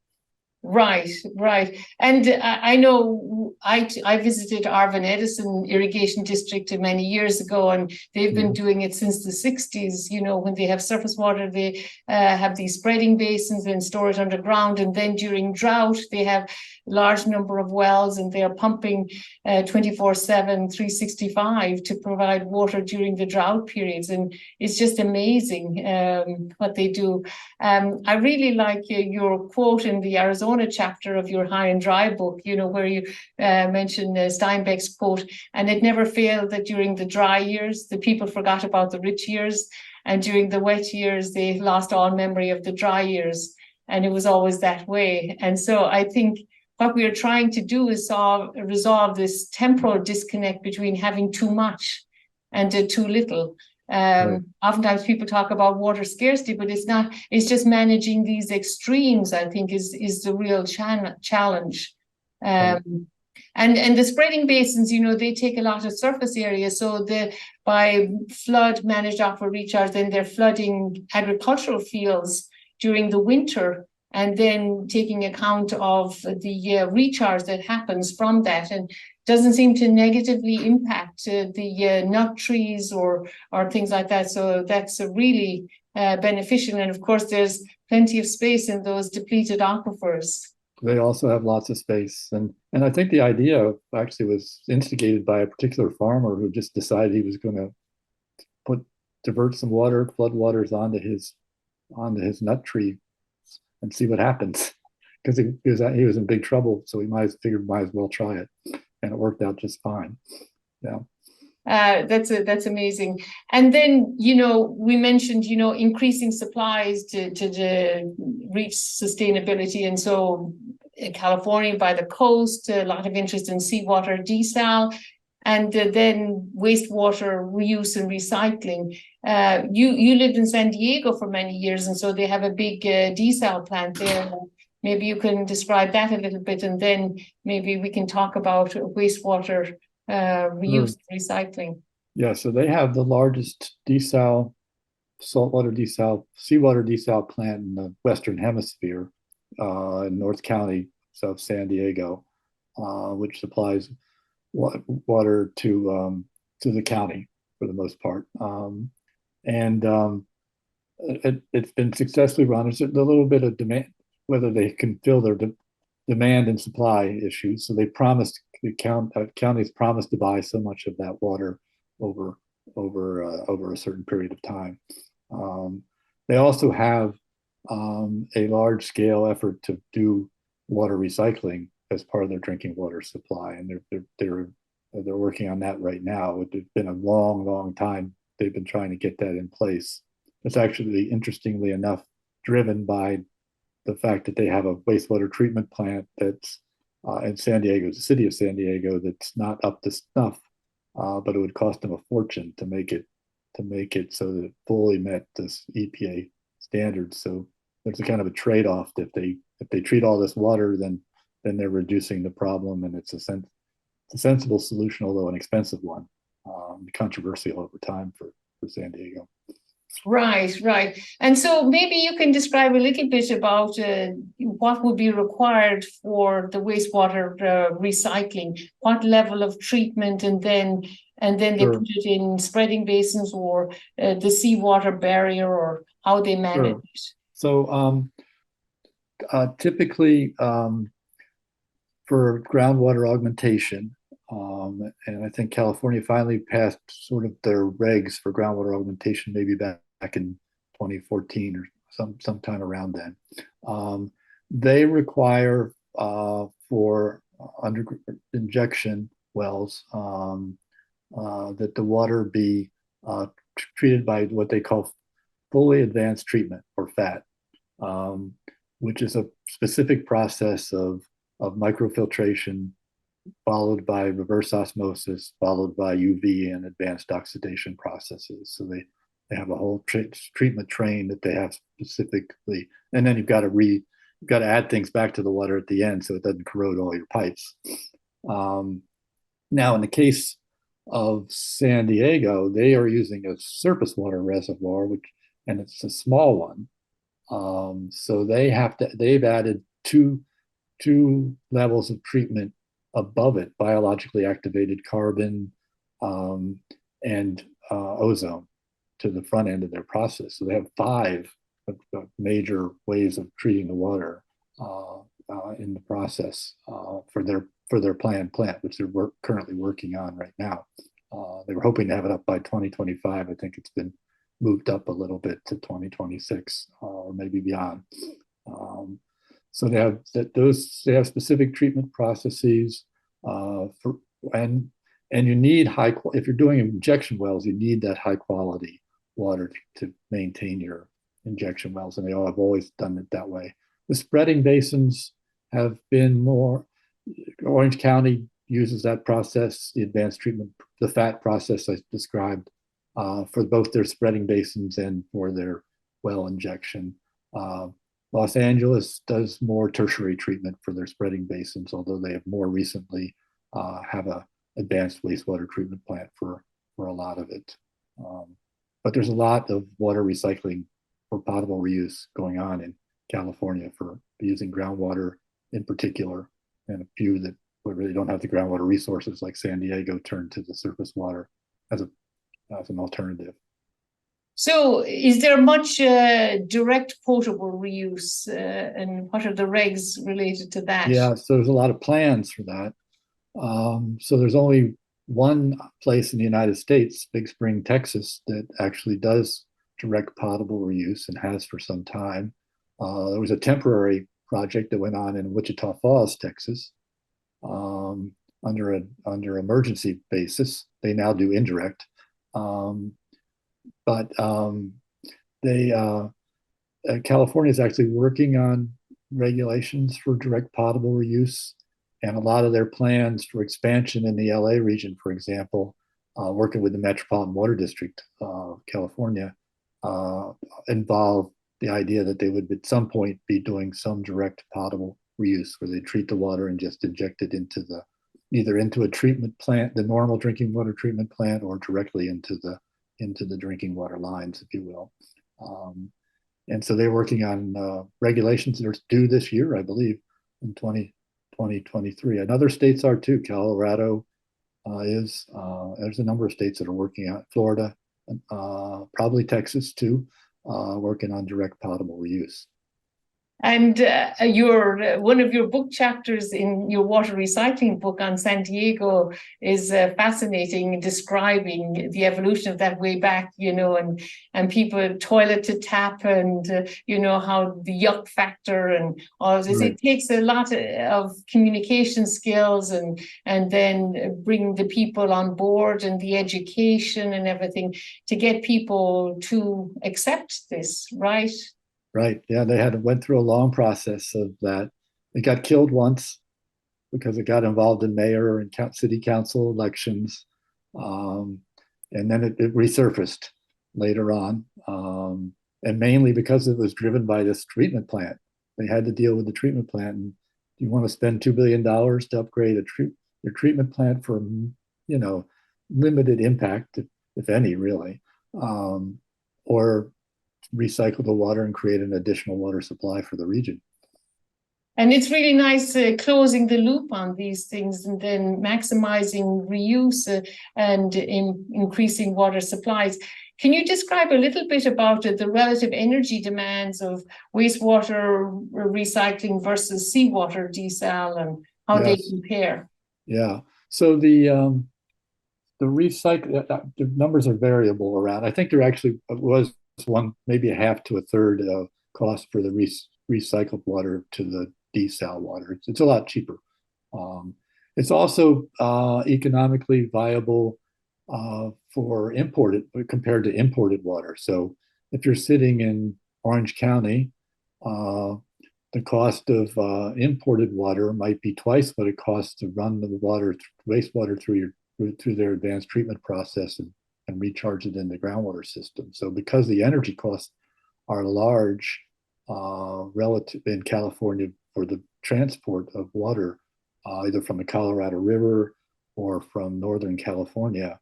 Right, right. And I know I visited Arvin Edison Irrigation District many years ago, and they've been doing it since the 60s. When they have surface water, they have these spreading basins and store it underground. And then during drought, they have a large number of wells, and they are pumping 24/7, 365 to provide water during the drought periods. And it's just amazing what they do. I really like your quote in the Arizona chapter of your High and Dry book, where you mentioned Steinbeck's quote, and it never failed that during the dry years, the people forgot about the rich years, and during the wet years, they lost all memory of the dry years. And it was always that way. And so I think what we are trying to do is resolve this temporal disconnect between having too much and too little. Right. Oftentimes people talk about water scarcity, but it's not, it's just managing these extremes, I think, is the real challenge. Right. And the spreading basins, they take a lot of surface area. So by flood managed aquifer recharge, then they're flooding agricultural fields during the winter, and then taking account of the recharge that happens from that, and doesn't seem to negatively impact the nut trees or things like that. So that's really beneficial. And of course, there's plenty of space in those depleted aquifers. They also have lots of space, and I think the idea actually was instigated by a particular farmer who just decided he was going to divert some water, flood waters onto his nut tree and see what happens, because he was in big trouble. So he might as well try it, and it worked out just fine. Yeah. That's amazing. And then, we mentioned, increasing supplies to reach sustainability. And so California by the coast, a lot of interest in seawater desal, and then wastewater reuse and recycling. You lived in San Diego for many years, and so they have a big desal plant there. Maybe you can describe that a little bit, and then maybe we can talk about wastewater reuse and recycling. Yeah, so they have the largest saltwater desal, seawater desal plant in the Western Hemisphere, in North County, South San Diego, which supplies water to the county for the most part. It's been successfully run. There's a little bit of demand, whether they can fill their demand and supply issues. So they promised, counties promised to buy so much of that water over a certain period of time. They also have a large scale effort to do water recycling as part of their drinking water supply, and they're working on that right now. It's been a long time they've been trying to get that in place. It's actually, interestingly enough, driven by the fact that they have a wastewater treatment plant that's in San Diego, the city of San Diego, that's not up to snuff, but it would cost them a fortune to make it so that it fully met this EPA standards. So there's a kind of a trade-off that if they treat all this water, then they're reducing the problem, and it's a sensible solution, although an expensive one, controversial over time for San Diego. Right, right. And so maybe you can describe a little bit about what would be required for the wastewater recycling, what level of treatment, and then they Sure. put it in spreading basins or the seawater barrier, or how they manage it. So typically for groundwater augmentation, and I think California finally passed sort of their regs for groundwater augmentation maybe back in 2014 or sometime around then. They require for under injection wells that the water be treated by what they call fully advanced treatment, or FAT, which is a specific process of microfiltration, followed by reverse osmosis, followed by UV and advanced oxidation processes. So they have a whole treatment train that they have specifically, and then you've got to add things back to the water at the end so it doesn't corrode all your pipes. Now, in the case of San Diego, they are using a surface water reservoir, and it's a small one. So they've added two levels of treatment above it: biologically activated carbon and ozone to the front end of their process. So they have 5 major ways of treating the water in the process for their planned plant, which they're currently working on right now. They were hoping to have it up by 2025. I think it's been moved up a little bit to 2026 or maybe beyond. So they have specific treatment processes and you need if you're doing injection wells, you need that high quality water to maintain your injection wells, and they all have always done it that way. The spreading basins have been more. Orange County uses that process, the advanced treatment, the FAT process I described, for both their spreading basins and for their well injection. Los Angeles does more tertiary treatment for their spreading basins, although they have more recently have a advanced wastewater treatment plant for a lot of it. But there's a lot of water recycling for potable reuse going on in California for using groundwater in particular, and a few that really don't have the groundwater resources like San Diego turn to the surface water as an alternative. So is there much direct potable reuse, and what are the regs related to that? Yeah, so there's a lot of plans for that. So there's only one place in the United States, Big Spring, Texas, that actually does direct potable reuse and has for some time. There was a temporary project that went on in Wichita Falls, Texas, under emergency basis. They now do indirect, but California is actually working on regulations for direct potable reuse. And a lot of their plans for expansion in the LA region, for example, working with the Metropolitan Water District of California, involve the idea that they would at some point be doing some direct potable reuse where they treat the water and just inject it either into a treatment plant, the normal drinking water treatment plant, or directly into the drinking water lines, if you will. And so they're working on regulations that are due this year, I believe, in 2023. And other states are too. Colorado is. There's a number of states that are working on. Florida, probably Texas too, working on direct potable reuse. And one of your book chapters in your water recycling book on San Diego is fascinating, describing the evolution of that way back, and people toilet to tap, and how the yuck factor and all of this. Right. It takes a lot of communication skills and then bring the people on board and the education and everything to get people to accept this, right? Right. Yeah, they went through a long process of that. It got killed once because it got involved in mayor and city council elections, and then it resurfaced later on, and mainly because it was driven by this treatment plant. They had to deal with the treatment plant, and you want to spend $2 billion to upgrade their treatment plant for, limited impact, if any, really, or recycle the water and create an additional water supply for the region. And it's really nice closing the loop on these things and then maximizing reuse and increasing water supplies. Can you describe a little bit about the relative energy demands of wastewater recycling versus seawater desal and how they compare? Yeah. So the recycle, the numbers are variable around. I think there actually was one, maybe a half to a third of cost for the recycled water to the desal water. It's a lot cheaper. It's also economically viable for imported compared to imported water. So if you're sitting in Orange County, the cost of imported water might be twice what it costs to run the wastewater through their advanced treatment process and recharge it in the groundwater system. So because the energy costs are large relative in California for the transport of water, either from the Colorado River or from Northern California,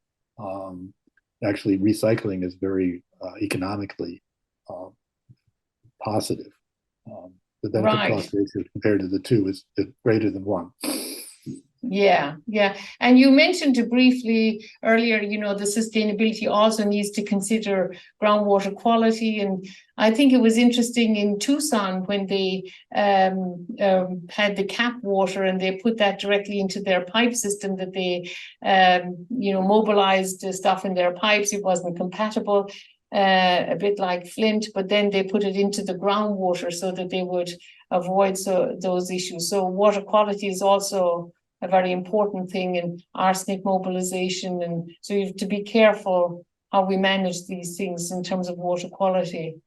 actually recycling is very economically positive. The benefit cost ratio compared to the two is greater than one. Yeah. And you mentioned briefly earlier, the sustainability also needs to consider groundwater quality. And I think it was interesting in Tucson when they had the cap water and they put that directly into their pipe system, that they, mobilized the stuff in their pipes. It wasn't compatible, a bit like Flint, but then they put it into the groundwater so that they would avoid those issues. So water quality is also a very important thing in arsenic mobilization. And so you have to be careful how we manage these things in terms of water quality.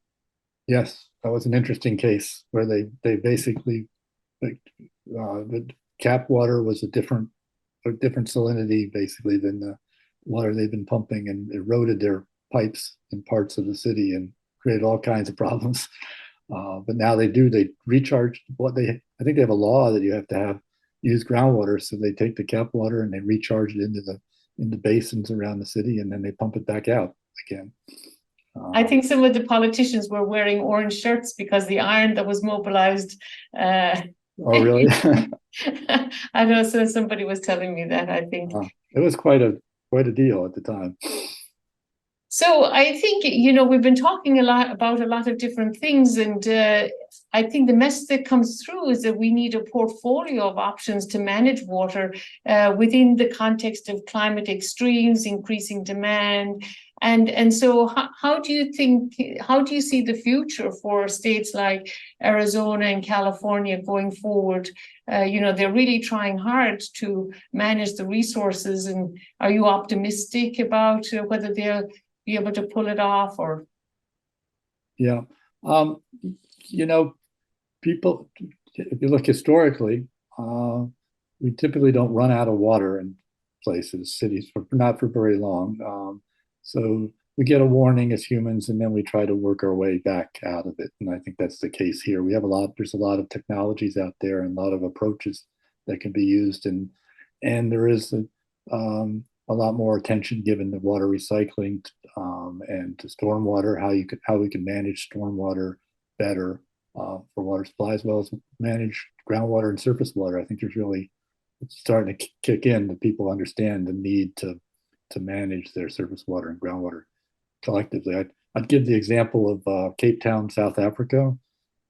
Yes, that was an interesting case where they basically, the cap water was a different salinity basically than the water they've been pumping, and eroded their pipes in parts of the city and created all kinds of problems. But now they recharge I think they have a law that you have to use groundwater. So they take the cap water and they recharge it into basins around the city, and then they pump it back out again. I think some of the politicians were wearing orange shirts because the iron that was mobilized. Oh, really? I know. So somebody was telling me that. I think it was quite a deal at the time. So I think, we've been talking a lot about a lot of different things, and I think the message that comes through is that we need a portfolio of options to manage water within the context of climate extremes, increasing demand. And so how do you see the future for states like Arizona and California going forward? They're really trying hard to manage the resources. And are you optimistic about whether they'll be able to pull it off? Or yeah, people, if you look historically, we typically don't run out of water in cities, not for very long. So we get a warning as humans, and then we try to work our way back out of it. And I think that's the case here. There's a lot of technologies out there and a lot of approaches that can be used, and there is a lot more attention given to water recycling and to stormwater, how we can manage stormwater better for water supply, as well as manage groundwater and surface water. I think it's starting to kick in that people understand the need to manage their surface water and groundwater collectively. I'd give the example of Cape Town, South Africa,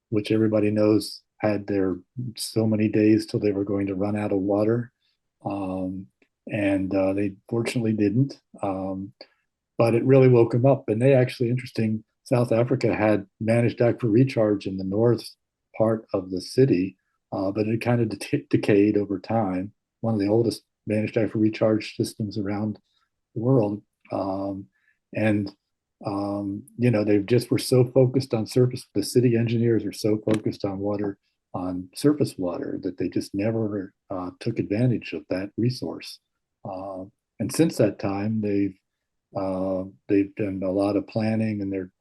which everybody knows had their so many days till they were going to run out of water. And they fortunately didn't. But it really woke them up. And they actually, interesting, South Africa had managed aquifer recharge in the north part of the city, but it kind of decayed over time. One of the oldest managed aquifer recharge systems around the world. They just were so focused on the city engineers are so focused on surface water that they just never took advantage of that resource. And since that time, they've done a lot of planning, and they're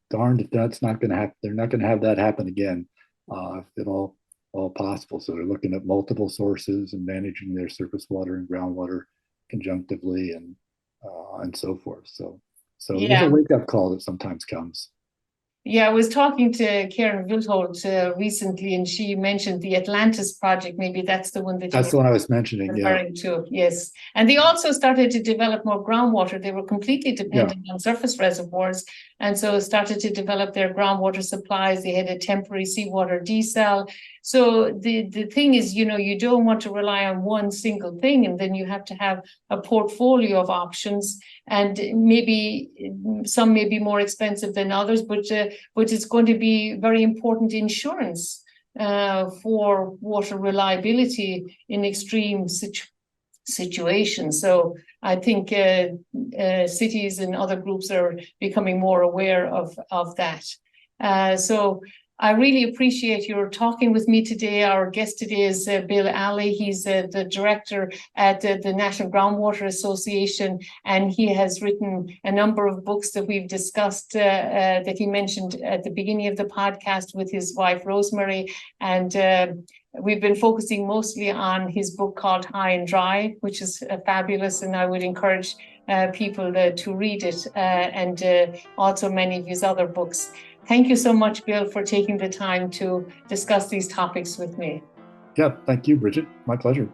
darned if that's not going to happen. They're not going to have that happen again. If it all all possible. So they're looking at multiple sources and managing their surface water and groundwater conjunctively and so forth. So there's a Yeah. wake-up call that sometimes comes. Yeah, I was talking to Karen Wilholt recently, and she mentioned the Atlantis project. Maybe that's the one that you That's the one I was mentioning. Yeah. referring to. Yes. And they also started to develop more groundwater. They were completely dependent on surface reservoirs, and so started to develop their groundwater supplies. They had a temporary seawater desal. So the thing is, you don't want to rely on one single thing, and then you have to have a portfolio of options. And maybe some may be more expensive than others, but it's going to be very important insurance for water reliability in extreme situations. So I think cities and other groups are becoming more aware of that. So I really appreciate your talking with me today. Our guest today is Bill Alley. He's the director at the National Groundwater Association, and he has written a number of books that we've discussed that he mentioned at the beginning of the podcast with his wife, Rosemary. And we've been focusing mostly on his book called High and Dry, which is fabulous, and I would encourage people to read it, and also many of his other books. Thank you so much, Bill, for taking the time to discuss these topics with me. Yeah, thank you, Bridget. My pleasure.